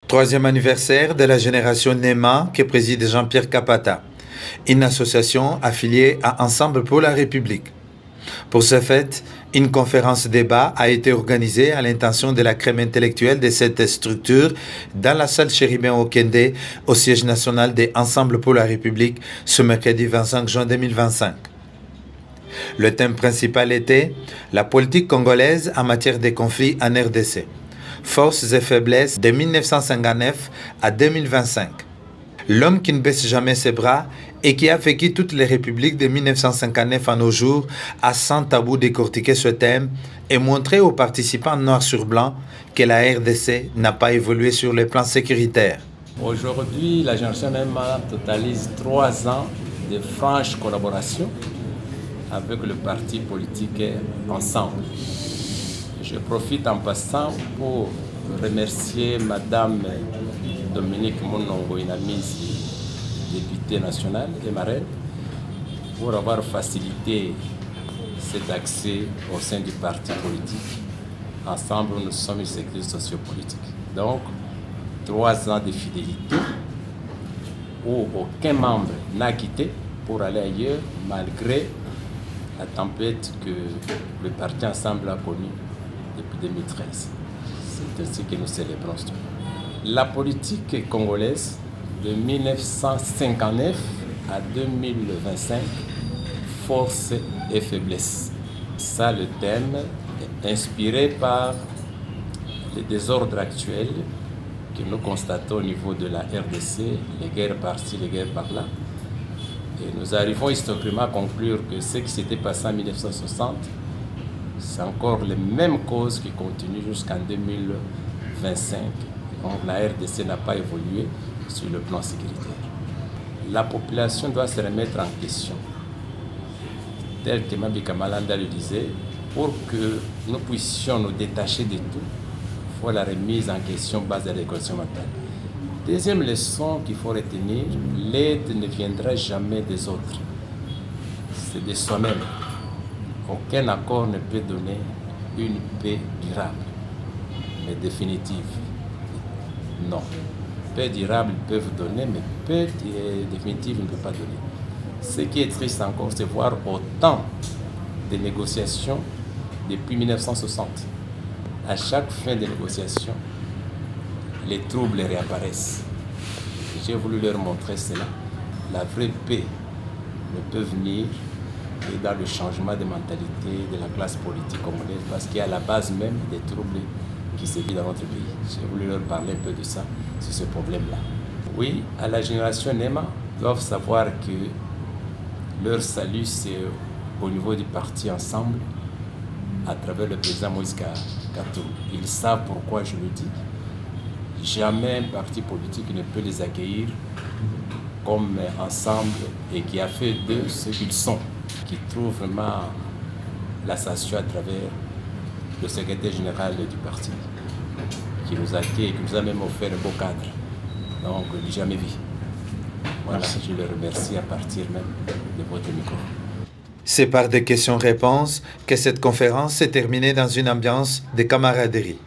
Troisième anniversaire de la génération NEMA que préside Jean-Pierre Kapata, une association affiliée à Ensemble pour la République. Pour ce fait, une conférence-débat a été organisée à l'intention de la crème intellectuelle de cette structure dans la salle Chéribin Okende au siège national de Ensemble pour la République ce mercredi 25 juin 2025. Le thème principal était la politique congolaise en matière de conflits en RDC, forces et faiblesses de 1959 à 2025. L'homme qui ne baisse jamais ses bras et qui a vécu toutes les républiques de 1959 à nos jours a sans tabou décortiqué ce thème et montré aux participants noir sur blanc que la RDC n'a pas évolué sur le plan sécuritaire. Aujourd'hui, la génération NEMA totalise 3 ans de franche collaboration avec le parti politique Ensemble. Je profite en passant pour remercier Madame Dominique Monongo Inamizi, députée nationale et marraine, pour avoir facilité cet accès au sein du parti politique. Ensemble, nous sommes une sécurité sociopolitique. Donc, 3 ans de fidélité où aucun membre n'a quitté pour aller ailleurs, malgré la tempête que le parti Ensemble a connue depuis 2013. C'est ainsi que nous célébrons. La politique congolaise de 1959 à 2025, force et faiblesse. Ça, le thème est inspiré par les désordres actuels que nous constatons au niveau de la RDC, les guerres par-ci, les guerres par-là. Et nous arrivons historiquement à conclure que ce qui s'était passé en 1960, c'est encore les mêmes causes qui continuent jusqu'en 2025. Donc la RDC n'a pas évolué sur le plan sécuritaire. La population doit se remettre en question. Tel que Mabi Kamalanda le disait, pour que nous puissions nous détacher de tout, il faut la remise en question basée à l'éducation mentale. Deuxième leçon qu'il faut retenir, l'aide ne viendra jamais des autres. C'est de soi-même. Aucun accord ne peut donner une paix durable, mais définitive. Non. Paix durable, ils peuvent donner, mais paix définitive, ils ne peuvent pas donner. Ce qui est triste encore, c'est voir autant de négociations depuis 1960. À chaque fin de négociation, les troubles réapparaissent. J'ai voulu leur montrer cela. La vraie paix ne peut venir que dans le changement de mentalité de la classe politique congolaise, parce qu'il y a la base même des troubles qui se vivent dans notre pays. J'ai voulu leur parler un peu de ça, sur ce problème-là. Oui, à la génération NEMA, ils doivent savoir que leur salut, c'est au niveau du parti Ensemble, à travers le président Moïse Katumbi. Ils savent pourquoi je le dis. Jamais un parti politique ne peut les accueillir comme ensemble et qui a fait d'eux ce qu'ils sont, qui trouvent vraiment la station à travers le secrétaire général du parti, qui nous accueille et qui nous a même offert un beau cadre. Donc, jamais vu. Voilà, je le remercie à partir même de votre micro. C'est par des questions-réponses que cette conférence s'est terminée dans une ambiance de camaraderie.